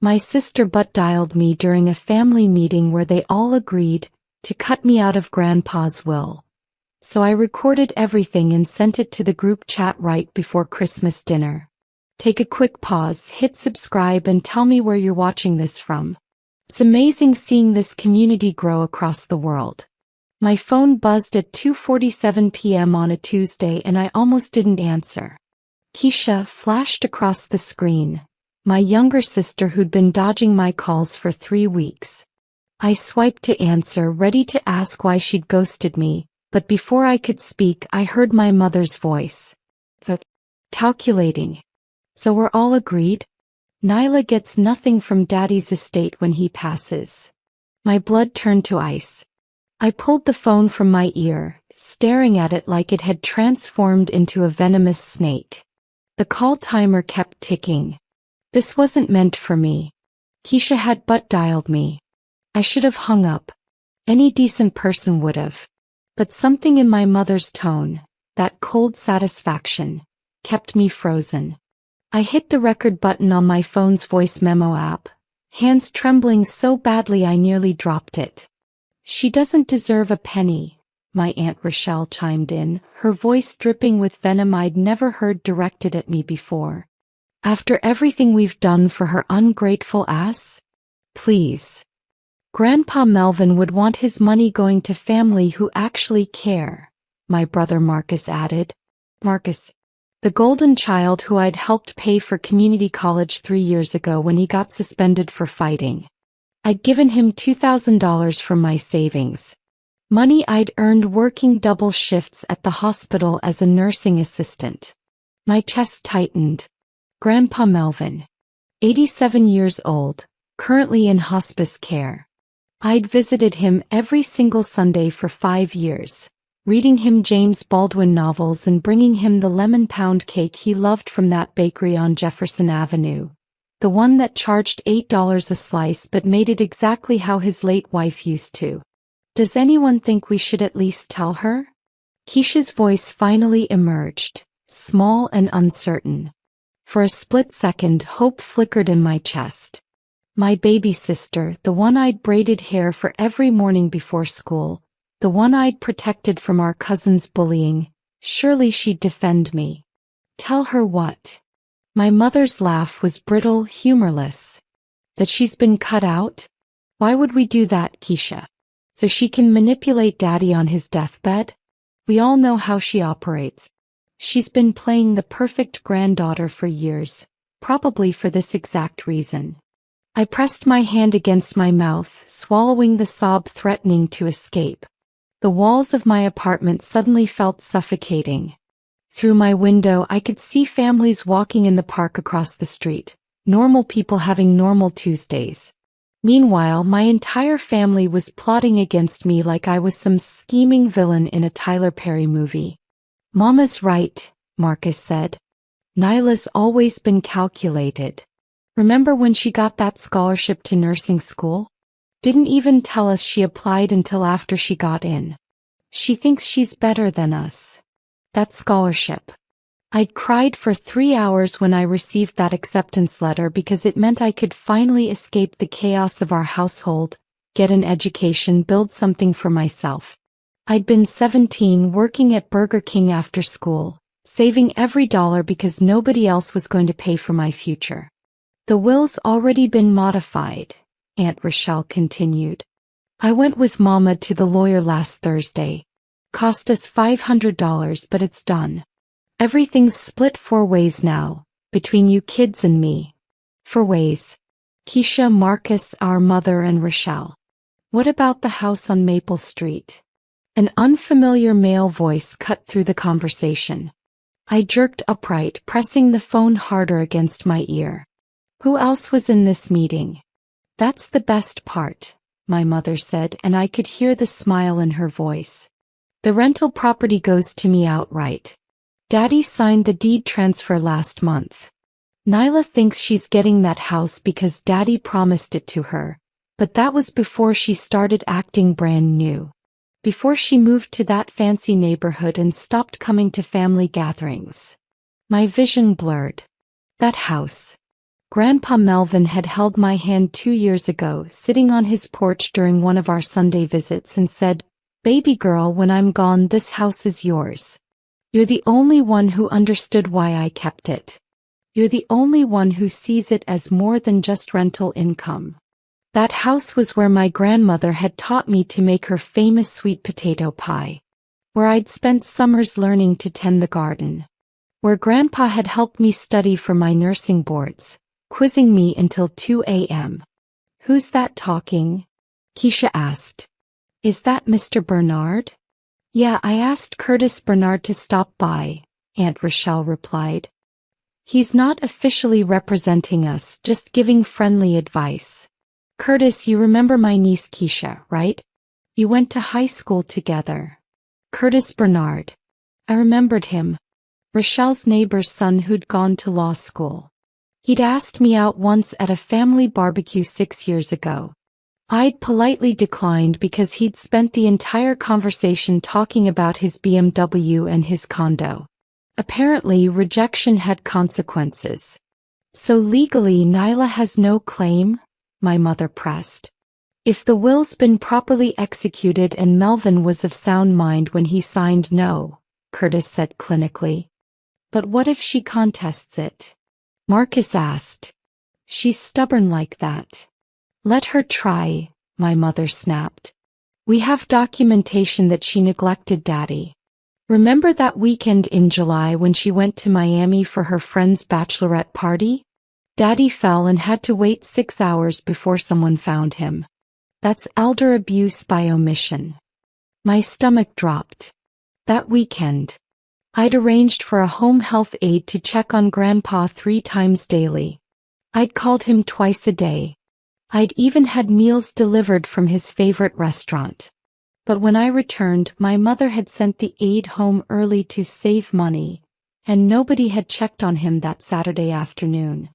My sister butt dialed me during a family meeting where they all agreed to cut me out of Grandpa's will. So I recorded everything and sent it to the group chat right before Christmas dinner. Take a quick pause, hit subscribe, and tell me where you're watching this from. It's amazing seeing this community grow across the world. My phone buzzed at 2:47 p.m. on a Tuesday and I almost didn't answer. Keisha flashed across the screen, my younger sister who'd been dodging my calls for 3 weeks. I swiped to answer, ready to ask why she'd ghosted me, but before I could speak I heard my mother's voice. Calculating. So we're all agreed? Nyla gets nothing from Daddy's estate when he passes. My blood turned to ice. I pulled the phone from my ear, staring at it like it had transformed into a venomous snake. The call timer kept ticking. This wasn't meant for me. Keisha had butt dialed me. I should have hung up. Any decent person would have. But something in my mother's tone, that cold satisfaction, kept me frozen. I hit the record button on my phone's voice memo app, hands trembling so badly I nearly dropped it. She doesn't deserve a penny, my Aunt Rochelle chimed in, her voice dripping with venom I'd never heard directed at me before. After everything we've done for her ungrateful ass? Please. Grandpa Melvin would want his money going to family who actually care, my brother Marcus added. Marcus. The golden child who I'd helped pay for community college 3 years ago when he got suspended for fighting. I'd given him $2,000 from my savings. Money I'd earned working double shifts at the hospital as a nursing assistant. My chest tightened. Grandpa Melvin. 87 years old, currently in hospice care. I'd visited him every single Sunday for 5 years. Reading him James Baldwin novels and bringing him the lemon pound cake he loved from that bakery on Jefferson Avenue. The one that charged $8 a slice but made it exactly how his late wife used to. Does anyone think we should at least tell her? Keisha's voice finally emerged, small and uncertain. For a split second, hope flickered in my chest. My baby sister, the one I'd braided hair for every morning before school, the one I'd protected from our cousin's bullying, surely she'd defend me. Tell her what? My mother's laugh was brittle, humorless. That she's been cut out? Why would we do that, Keisha? So she can manipulate Daddy on his deathbed? We all know how she operates. She's been playing the perfect granddaughter for years, probably for this exact reason. I pressed my hand against my mouth, swallowing the sob threatening to escape. The walls of my apartment suddenly felt suffocating. Through my window I could see families walking in the park across the street, normal people having normal Tuesdays. Meanwhile, my entire family was plotting against me like I was some scheming villain in a Tyler Perry movie. Mama's right, Marcus said. Nyla's always been calculated. Remember when she got that scholarship to nursing school? Didn't even tell us she applied until after she got in. She thinks she's better than us. That scholarship. I'd cried for 3 hours when I received that acceptance letter because it meant I could finally escape the chaos of our household, get an education, build something for myself. I'd been 17 working at Burger King after school, saving every dollar because nobody else was going to pay for my future. The will's already been modified, Aunt Rochelle continued. I went with Mama to the lawyer last Thursday. Cost us $500, but it's done. Everything's split 4 ways now, between you kids and me. 4 ways. Keisha, Marcus, our mother, and Rochelle. What about the house on Maple Street? An unfamiliar male voice cut through the conversation. I jerked upright, pressing the phone harder against my ear. Who else was in this meeting? That's the best part, my mother said, and I could hear the smile in her voice. The rental property goes to me outright. Daddy signed the deed transfer last month. Nyla thinks she's getting that house because Daddy promised it to her, but that was before she started acting brand new. Before she moved to that fancy neighborhood and stopped coming to family gatherings. My vision blurred. That house. Grandpa Melvin had held my hand 2 years ago, sitting on his porch during one of our Sunday visits, and said, "Baby girl, when I'm gone, this house is yours. You're the only one who understood why I kept it. You're the only one who sees it as more than just rental income." That house was where my grandmother had taught me to make her famous sweet potato pie, where I'd spent summers learning to tend the garden, where Grandpa had helped me study for my nursing boards, quizzing me until 2 a.m. "Who's that talking?" Keisha asked. "Is that Mr. Bernard?" "Yeah, I asked Curtis Bernard to stop by," Aunt Rochelle replied. "He's not officially representing us, just giving friendly advice. Curtis, you remember my niece Keisha, right? You went to high school together." Curtis Bernard. I remembered him. Rochelle's neighbor's son who'd gone to law school. He'd asked me out once at a family barbecue 6 years ago. I'd politely declined because he'd spent the entire conversation talking about his BMW and his condo. Apparently, rejection had consequences. "So legally, Nyla has no claim?" my mother pressed. "If the will's been properly executed and Melvin was of sound mind when he signed, no," Curtis said clinically. "But what if she contests it?" Marcus asked. "She's stubborn like that." "Let her try," my mother snapped. "We have documentation that she neglected Daddy. Remember that weekend in July when she went to Miami for her friend's bachelorette party? Daddy fell and had to wait 6 hours before someone found him. That's elder abuse by omission." My stomach dropped. That weekend, I'd arranged for a home health aide to check on Grandpa 3 times daily. I'd called him twice a day. I'd even had meals delivered from his favorite restaurant. But when I returned, my mother had sent the aide home early to save money, and nobody had checked on him that Saturday afternoon.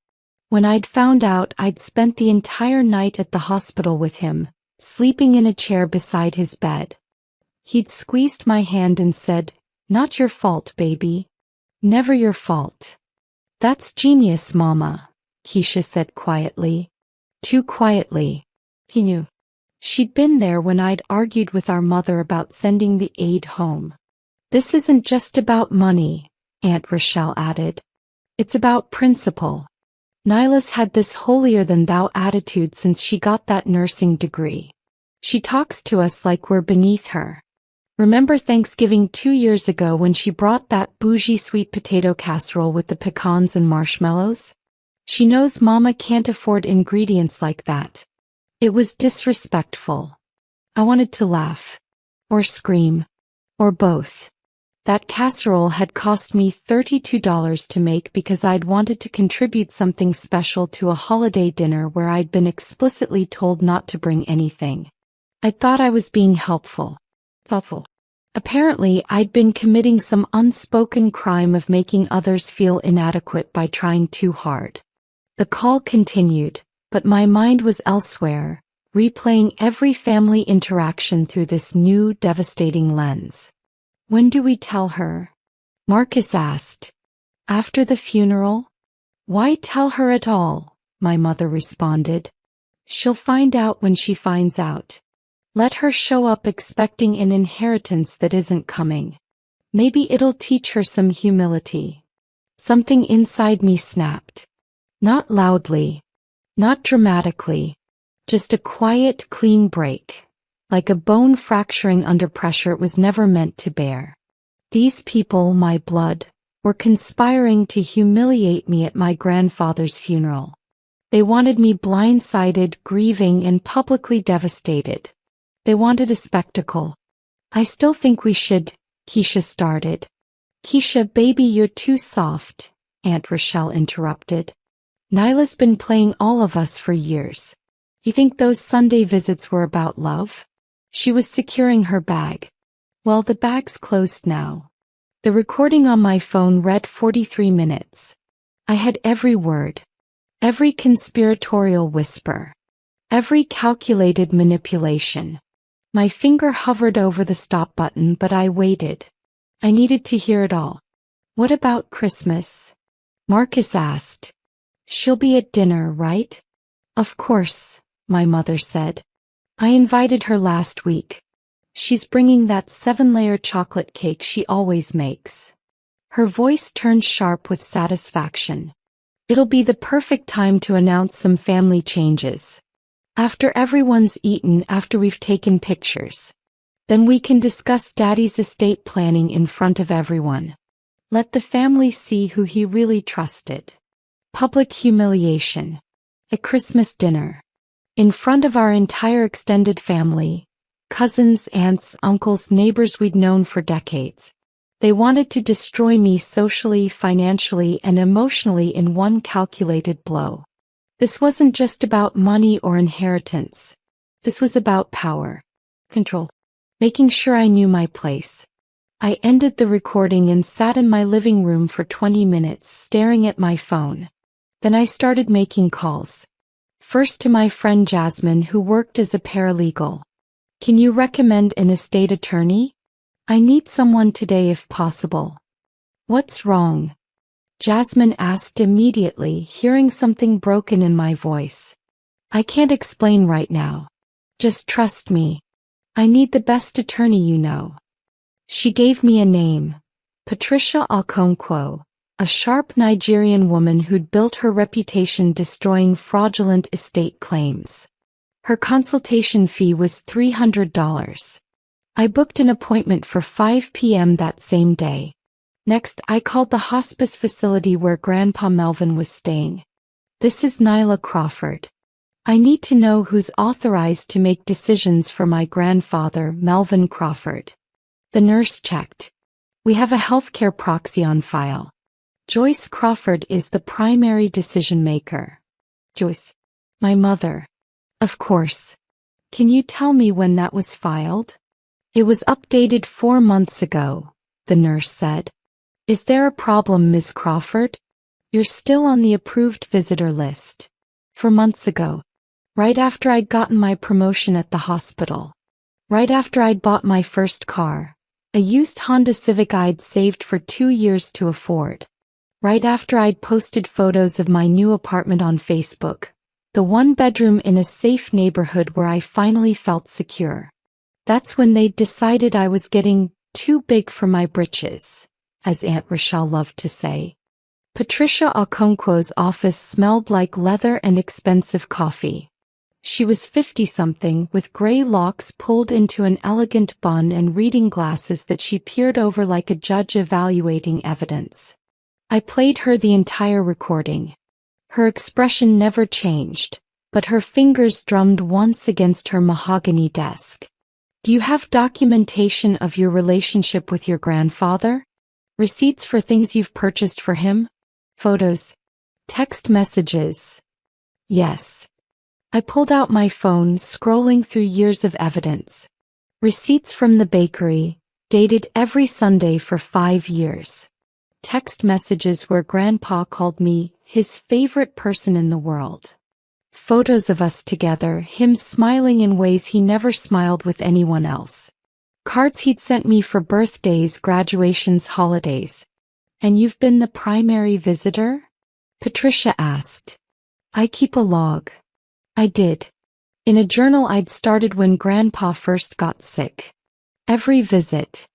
When I'd found out, I'd spent the entire night at the hospital with him, sleeping in a chair beside his bed. He'd squeezed my hand and said, "Not your fault, baby. Never your fault." "That's genius, Mama," Keisha said quietly. Too quietly. He knew. She'd been there when I'd argued with our mother about sending the aide home. "This isn't just about money," Aunt Rochelle added. "It's about principle. Nyla's had this holier-than-thou attitude since she got that nursing degree. She talks to us like we're beneath her. Remember Thanksgiving 2 years ago when she brought that bougie sweet potato casserole with the pecans and marshmallows? She knows Mama can't afford ingredients like that. It was disrespectful." I wanted to laugh. Or scream. Or both. That casserole had cost me $32 to make because I'd wanted to contribute something special to a holiday dinner where I'd been explicitly told not to bring anything. I thought I was being helpful. Apparently, I'd been committing some unspoken crime of making others feel inadequate by trying too hard. The call continued, but my mind was elsewhere, replaying every family interaction through this new, devastating lens. "When do we tell her?" Marcus asked. "After the funeral?" "Why tell her at all?" my mother responded. "She'll find out when she finds out. Let her show up expecting an inheritance that isn't coming. Maybe it'll teach her some humility." Something inside me snapped. Not loudly. Not dramatically. Just a quiet, clean break. Like a bone fracturing under pressure it was never meant to bear. These people, my blood, were conspiring to humiliate me at my grandfather's funeral. They wanted me blindsided, grieving, and publicly devastated. They wanted a spectacle. "I still think we should," Keisha started. "Keisha, baby, you're too soft," Aunt Rochelle interrupted. "Nyla's been playing all of us for years. You think those Sunday visits were about love?" She was securing her bag. "Well, the bag's closed now." The recording on my phone read 43 minutes. I had every word. Every conspiratorial whisper. Every calculated manipulation. My finger hovered over the stop button, but I waited. I needed to hear it all. "What about Christmas?" Marcus asked. She'll be at dinner, right? Of course, my mother said. I invited her last week. She's bringing that 7-layer chocolate cake she always makes. Her voice turned sharp with satisfaction. It'll be the perfect time to announce some family changes. After everyone's eaten, after we've taken pictures. Then we can discuss Daddy's estate planning in front of everyone. Let the family see who he really trusted. Public humiliation. At Christmas dinner. In front of our entire extended family. Cousins, aunts, uncles, neighbors we'd known for decades. They wanted to destroy me socially, financially, and emotionally in one calculated blow. This wasn't just about money or inheritance. This was about power. Control. Making sure I knew my place. I ended the recording and sat in my living room for 20 minutes staring at my phone. Then I started making calls. First to my friend Jasmine, who worked as a paralegal. Can you recommend an estate attorney? I need someone today if possible. What's wrong? Jasmine asked immediately, hearing something broken in my voice. I can't explain right now. Just trust me. I need the best attorney you know. She gave me a name. Patricia Okonkwo, a sharp Nigerian woman who'd built her reputation destroying fraudulent estate claims. Her consultation fee was $300. I booked an appointment for 5 p.m. that same day. Next, I called the hospice facility where Grandpa Melvin was staying. This is Nyla Crawford. I need to know who's authorized to make decisions for my grandfather, Melvin Crawford. The nurse checked. We have a healthcare proxy on file. Joyce Crawford is the primary decision maker. Joyce. My mother. Of course. Can you tell me when that was filed? It was updated 4 months ago, the nurse said. Is there a problem, Ms. Crawford? You're still on the approved visitor list. 4 months ago. Right after I'd gotten my promotion at the hospital. Right after I'd bought my first car. A used Honda Civic I'd saved for 2 years to afford. Right after I'd posted photos of my new apartment on Facebook. The 1-bedroom in a safe neighborhood where I finally felt secure. That's when they decided I was getting too big for my britches, as Aunt Rochelle loved to say. Patricia Okonkwo's office smelled like leather and expensive coffee. She was 50-something with gray locks pulled into an elegant bun and reading glasses that she peered over like a judge evaluating evidence. I played her the entire recording. Her expression never changed, but her fingers drummed once against her mahogany desk. Do you have documentation of your relationship with your grandfather? Receipts for things you've purchased for him? Photos? Text messages? Yes. I pulled out my phone, scrolling through years of evidence. Receipts from the bakery, dated every Sunday for 5 years. Text messages where Grandpa called me his favorite person in the world. Photos of us together, him smiling in ways he never smiled with anyone else. Cards he'd sent me for birthdays, graduations, holidays. And you've been the primary visitor? Patricia asked. I keep a log. I did. In a journal I'd started when Grandpa first got sick. Every visit.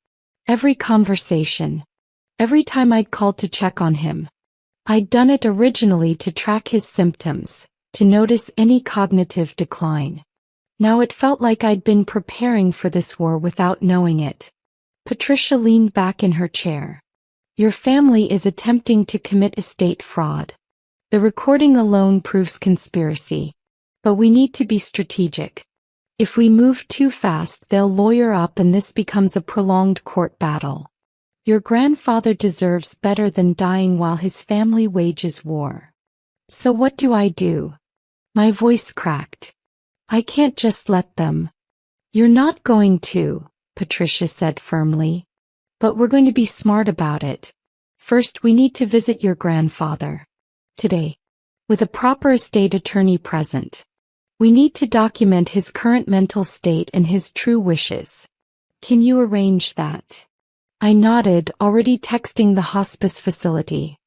Every conversation. Every time I'd called to check on him. I'd done it originally to track his symptoms, to notice any cognitive decline. Now it felt like I'd been preparing for this war without knowing it. Patricia leaned back in her chair. Your family is attempting to commit estate fraud. The recording alone proves conspiracy. But we need to be strategic. If we move too fast, they'll lawyer up and this becomes a prolonged court battle. Your grandfather deserves better than dying while his family wages war. So what do I do? My voice cracked. I can't just let them. You're not going to, Patricia said firmly. But we're going to be smart about it. First, we need to visit your grandfather. Today. With a proper estate attorney present. We need to document his current mental state and his true wishes. Can you arrange that? I nodded, already texting the hospice facility.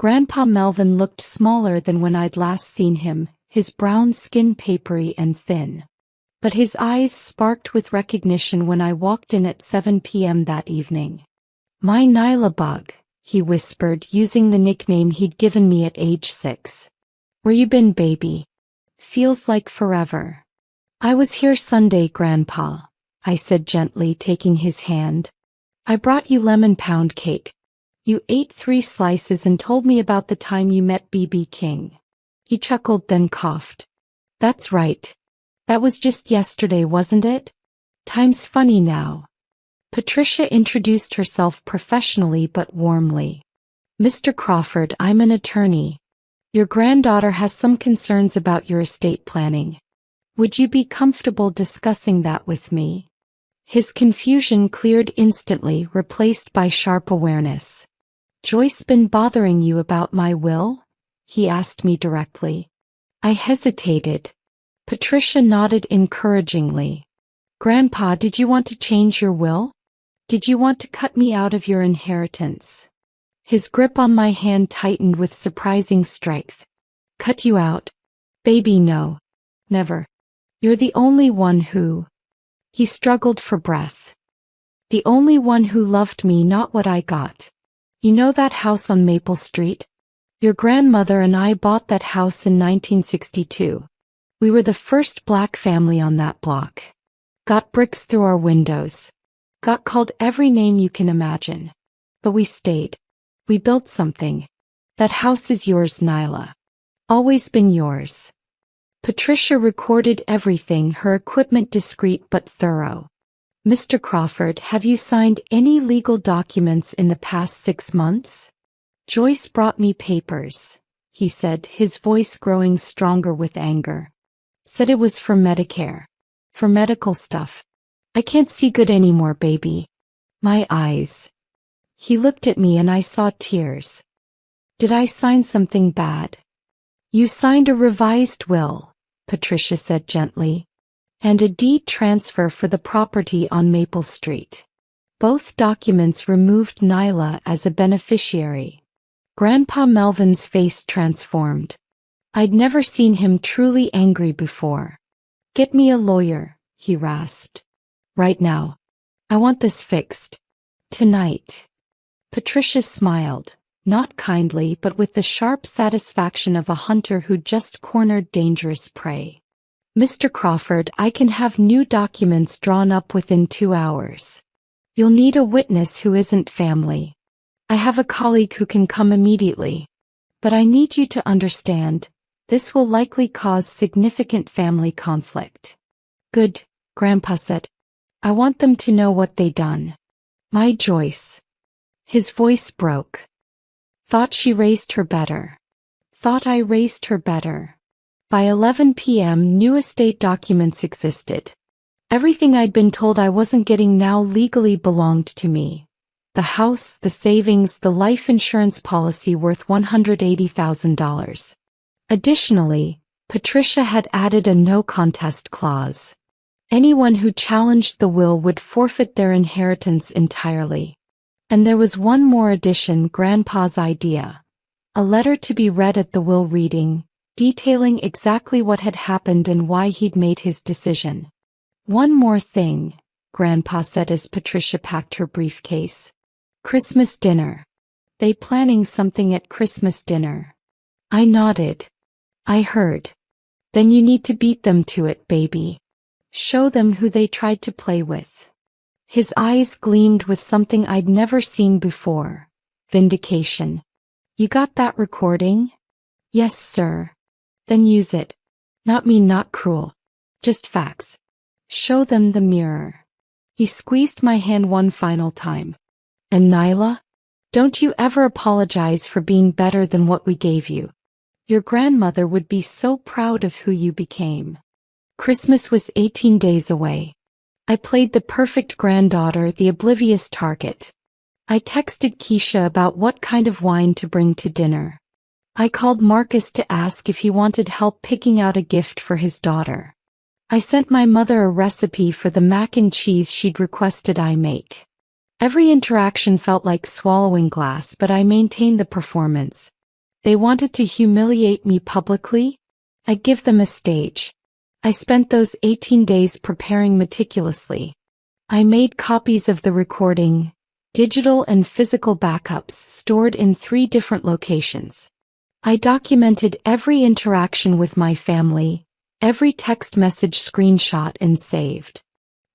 Grandpa Melvin looked smaller than when I'd last seen him, his brown skin papery and thin. But his eyes sparked with recognition when I walked in at 7 p.m. that evening. "My Nyla bug," he whispered, using the nickname he'd given me at age 6. "Where you been, baby? Feels like forever." "I was here Sunday, Grandpa," I said gently, taking his hand. "I brought you lemon pound cake. You ate 3 slices and told me about the time you met B.B. King." He chuckled, then coughed. "That's right. That was just yesterday, wasn't it? Time's funny now." Patricia introduced herself professionally but warmly. "Mr. Crawford, I'm an attorney. Your granddaughter has some concerns about your estate planning. Would you be comfortable discussing that with me?" His confusion cleared instantly, replaced by sharp awareness. "Joyce been bothering you about my will?" he asked me directly. I hesitated. Patricia nodded encouragingly. "Grandpa, did you want to change your will? Did you want to cut me out of your inheritance?" His grip on my hand tightened with surprising strength. "Cut you out? Baby, no. Never. You're the only one who—" He struggled for breath. "The only one who loved me, not what I got. You know that house on Maple Street? Your grandmother and I bought that house in 1962. We were the first black family on that block. Got bricks through our windows. Got called every name you can imagine. But we stayed. We built something. That house is yours, Nyla. Always been yours." Patricia recorded everything, her equipment discreet but thorough. "Mr. Crawford, have you signed any legal documents in the past 6 months?" "Joyce brought me papers," he said, his voice growing stronger with anger. "Said it was for Medicare. For medical stuff. I can't see good anymore, baby. My eyes." He looked at me and I saw tears. "Did I sign something bad?" "You signed a revised will," Patricia said gently, "and a deed transfer for the property on Maple Street. Both documents removed Nyla as a beneficiary." Grandpa Melvin's face transformed. I'd never seen him truly angry before. "Get me a lawyer," he rasped. "Right now. I want this fixed. Tonight." Patricia smiled, not kindly but with the sharp satisfaction of a hunter who'd just cornered dangerous prey. "Mr. Crawford, I can have new documents drawn up within 2 hours. You'll need a witness who isn't family. I have a colleague who can come immediately. But I need you to understand, this will likely cause significant family conflict." "Good," Grandpa said. "I want them to know what they done. My Joyce." His voice broke. "Thought she raised her better. Thought I raised her better." By 11 p.m. new estate documents existed. Everything I'd been told I wasn't getting now legally belonged to me. The house, the savings, the life insurance policy worth $180,000. Additionally, Patricia had added a no-contest clause. Anyone who challenged the will would forfeit their inheritance entirely. And there was one more addition, Grandpa's idea. A letter to be read at the will reading, detailing exactly what had happened and why he'd made his decision. "One more thing," Grandpa said as Patricia packed her briefcase. "Christmas dinner. They planning something at Christmas dinner?" I nodded. "I heard. Then you need to beat them to it, baby. Show them who they tried to play with." His eyes gleamed with something I'd never seen before. Vindication. "You got that recording?" "Yes, sir." "Then use it. Not mean, not cruel. Just facts. Show them the mirror." He squeezed my hand one final time. "And Nyla, don't you ever apologize for being better than what we gave you. Your grandmother would be so proud of who you became." Christmas was 18 days away. I played the perfect granddaughter, the oblivious target. I texted Keisha about what kind of wine to bring to dinner. I called Marcus to ask if he wanted help picking out a gift for his daughter. I sent my mother a recipe for the mac and cheese she'd requested I make. Every interaction felt like swallowing glass, but I maintained the performance. They wanted to humiliate me publicly? I give them a stage. I spent those 18 days preparing meticulously. I made copies of the recording, digital and physical backups stored in 3 different locations. I documented every interaction with my family, every text message screenshot and saved.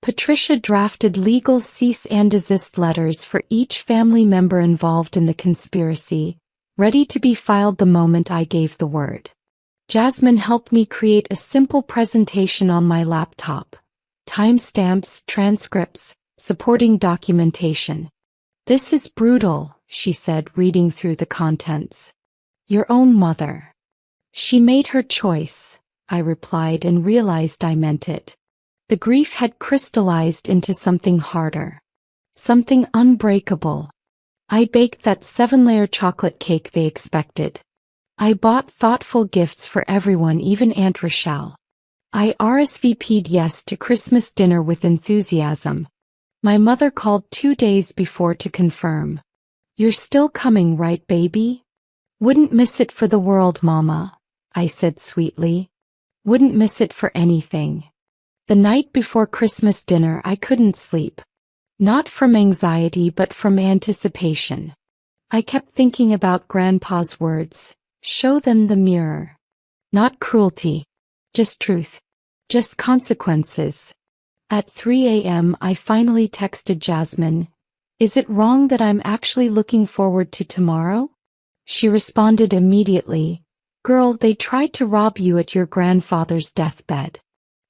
Patricia drafted legal cease and desist letters for each family member involved in the conspiracy, ready to be filed the moment I gave the word. Jasmine helped me create a simple presentation on my laptop. Timestamps, transcripts, supporting documentation. "This is brutal," she said, reading through the contents. "Your own mother." "She made her choice," I replied and realized I meant it. The grief had crystallized into something harder. Something unbreakable. I baked that 7-layer chocolate cake they expected. I bought thoughtful gifts for everyone, even Aunt Rochelle. I RSVP'd yes to Christmas dinner with enthusiasm. My mother called 2 days before to confirm. "You're still coming, right, baby?" "Wouldn't miss it for the world, Mama," I said sweetly. "Wouldn't miss it for anything." The night before Christmas dinner I couldn't sleep. Not from anxiety but from anticipation. I kept thinking about Grandpa's words. Show them the mirror. Not cruelty. Just truth. Just consequences. At 3 a.m. I finally texted Jasmine, "Is it wrong that I'm actually looking forward to tomorrow?" She responded immediately, "Girl, they tried to rob you at your grandfather's deathbed.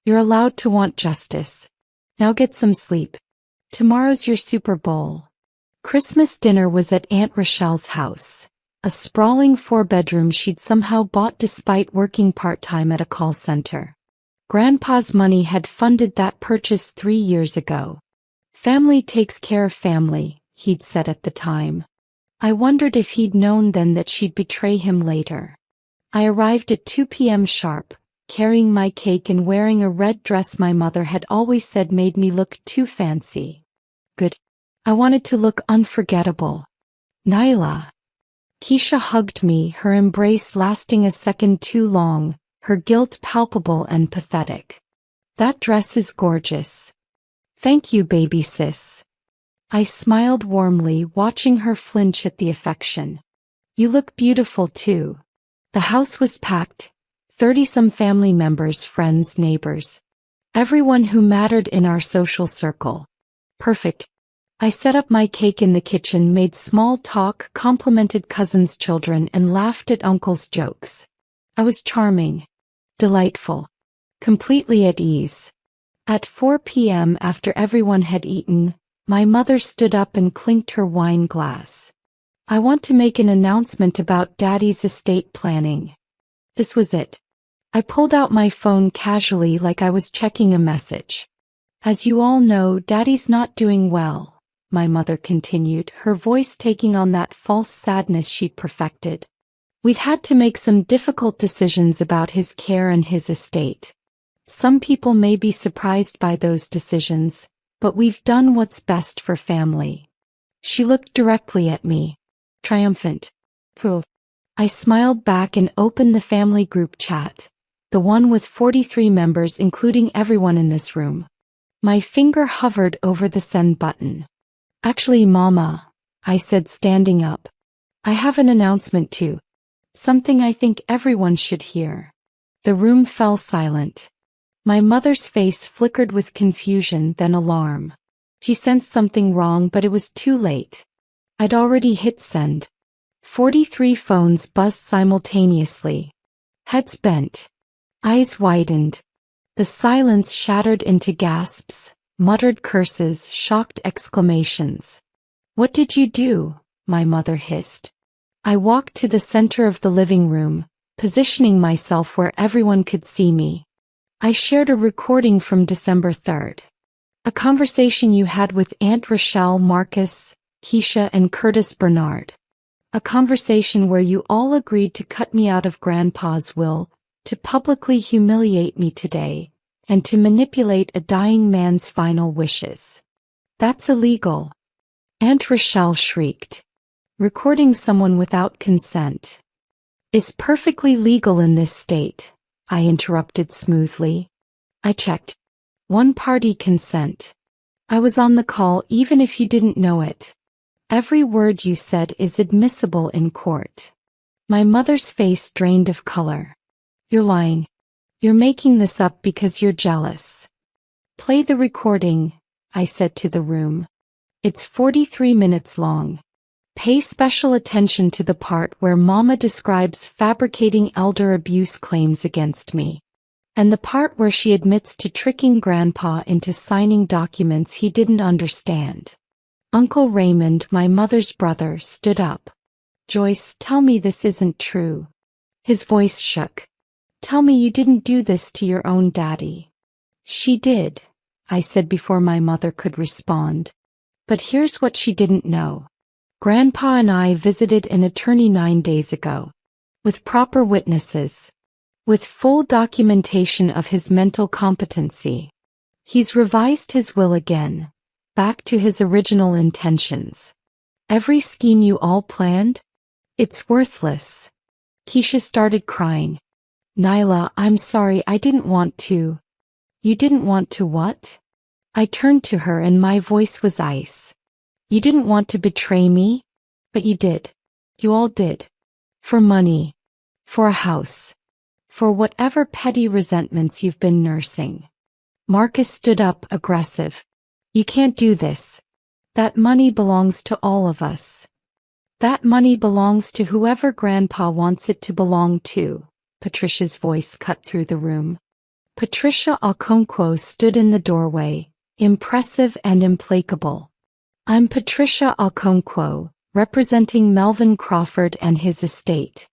You're allowed to want justice. Now get some sleep. Tomorrow's your Super Bowl." Christmas dinner was at Aunt Rochelle's house. A sprawling 4-bedroom she'd somehow bought despite working part-time at a call center. Grandpa's money had funded that purchase 3 years ago. "Family takes care of family," he'd said at the time. I wondered if he'd known then that she'd betray him later. I arrived at 2 p.m. sharp, carrying my cake and wearing a red dress my mother had always said made me look too fancy. Good. I wanted to look unforgettable. "Nyla." Keisha hugged me, her embrace lasting a second too long, her guilt palpable and pathetic. "That dress is gorgeous." "Thank you, baby sis." I smiled warmly, watching her flinch at the affection. "You look beautiful too." The house was packed, 30-some family members, friends, neighbors. Everyone who mattered in our social circle. Perfect. I set up my cake in the kitchen, made small talk, complimented cousins' children, and laughed at uncle's jokes. I was charming. Delightful. Completely at ease. At 4 p.m. after everyone had eaten, my mother stood up and clinked her wine glass. "I want to make an announcement about Daddy's estate planning." This was it. I pulled out my phone casually like I was checking a message. "As you all know, Daddy's not doing well," my mother continued, her voice taking on that false sadness she'd perfected. "We've had to make some difficult decisions about his care and his estate. Some people may be surprised by those decisions, but we've done what's best for family." She looked directly at me. Triumphant. Pooh. I smiled back and opened the family group chat, the one with 43 members including everyone in this room. My finger hovered over the send button. "Actually, Mama," I said, standing up, "I have an announcement too. Something I think everyone should hear." The room fell silent. My mother's face flickered with confusion, then alarm. She sensed something wrong, but it was too late. I'd already hit send. 43 phones buzzed simultaneously. Heads bent. Eyes widened. The silence shattered into gasps, muttered curses, shocked exclamations. "What did you do?" my mother hissed. I walked to the center of the living room, positioning myself where everyone could see me. I shared a recording from December 3rd. A conversation you had with Aunt Rochelle, Marcus, Keisha, and Curtis Bernard. A conversation where you all agreed to cut me out of Grandpa's will, to publicly humiliate me today, and to manipulate a dying man's final wishes. "That's illegal," Aunt Rochelle shrieked. "Recording someone without consent." is perfectly legal in this state, I interrupted smoothly. I checked. One-party consent. I was on the call even if you didn't know it. Every word you said is admissible in court. My mother's face drained of color. You're lying. You're making this up because you're jealous. Play the recording, I said to the room. It's 43 minutes long. Pay special attention to the part where Mama describes fabricating elder abuse claims against me. And the part where she admits to tricking Grandpa into signing documents he didn't understand. Uncle Raymond, my mother's brother, stood up. Joyce, tell me this isn't true. His voice shook. Tell me you didn't do this to your own daddy. She did, I said before my mother could respond. But here's what she didn't know. Grandpa and I visited an attorney 9 days ago. With proper witnesses. With full documentation of his mental competency. He's revised his will again. Back to his original intentions. Every scheme you all planned? It's worthless. Keisha started crying. Nyla, I'm sorry, I didn't want to. You didn't want to what? I turned to her and my voice was ice. You didn't want to betray me? But you did. You all did. For money. For a house. For whatever petty resentments you've been nursing. Marcus stood up, aggressive. You can't do this. That money belongs to all of us. That money belongs to whoever Grandpa wants it to belong to. Patricia's voice cut through the room. Patricia Okonkwo stood in the doorway, impressive and implacable. I'm Patricia Okonkwo, representing Melvin Crawford and his estate.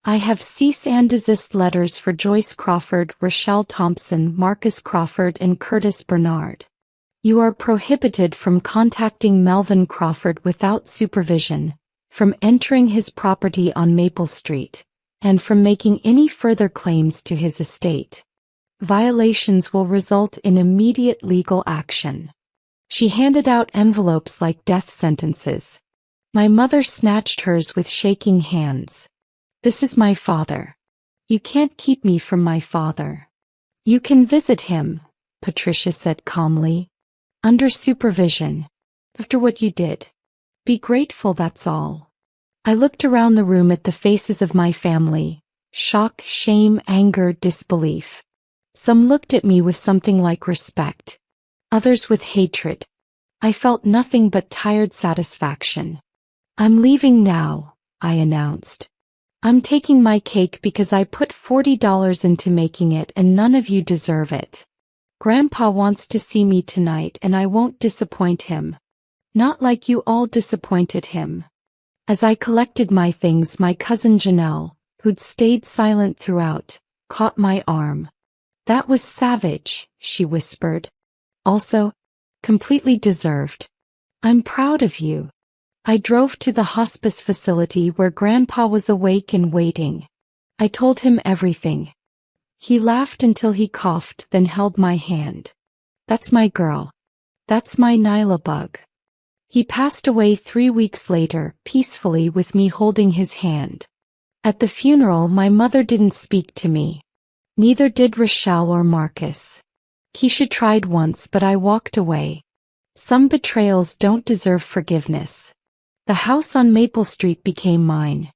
I have cease and desist letters for Joyce Crawford, Rochelle Thompson, Marcus Crawford and Curtis Bernard. You are prohibited from contacting Melvin Crawford without supervision, from entering his property on Maple Street, and from making any further claims to his estate. Violations will result in immediate legal action. She handed out envelopes like death sentences. My mother snatched hers with shaking hands. This is my father. You can't keep me from my father. You can visit him, Patricia said calmly. Under supervision. After what you did. Be grateful, that's all. I looked around the room at the faces of my family. Shock, shame, anger, disbelief. Some looked at me with something like respect. Others with hatred. I felt nothing but tired satisfaction. I'm leaving now, I announced. I'm taking my cake because I put $40 into making it and none of you deserve it. Grandpa wants to see me tonight and I won't disappoint him. Not like you all disappointed him. As I collected my things, my cousin Janelle, who'd stayed silent throughout, caught my arm. That was savage, she whispered. Also, completely deserved. I'm proud of you. I drove to the hospice facility where Grandpa was awake and waiting. I told him everything. He laughed until he coughed, then held my hand. That's my girl. That's my Nyla bug. He passed away 3 weeks later, peacefully with me holding his hand. At the funeral, my mother didn't speak to me. Neither did Rochelle or Marcus. Keisha tried once, but I walked away. Some betrayals don't deserve forgiveness. The house on Maple Street became mine.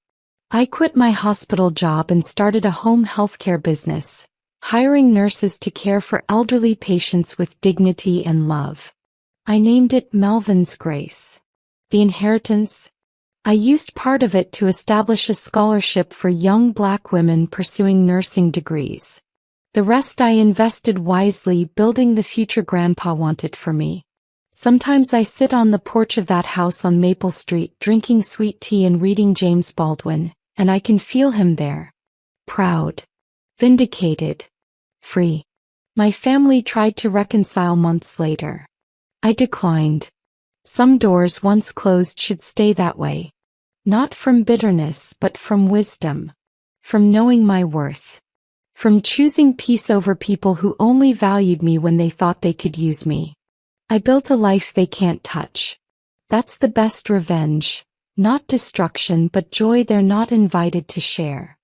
I quit my hospital job and started a home healthcare business, hiring nurses to care for elderly patients with dignity and love. I named it Melvin's Grace. The inheritance? I used part of it to establish a scholarship for young Black women pursuing nursing degrees. The rest I invested wisely, building the future Grandpa wanted for me. Sometimes I sit on the porch of that house on Maple Street drinking sweet tea and reading James Baldwin, and I can feel him there. Proud. Vindicated. Free. My family tried to reconcile months later. I declined. Some doors once closed should stay that way. Not from bitterness, but from wisdom. From knowing my worth. From choosing peace over people who only valued me when they thought they could use me. I built a life they can't touch. That's the best revenge. Not destruction, but joy they're not invited to share.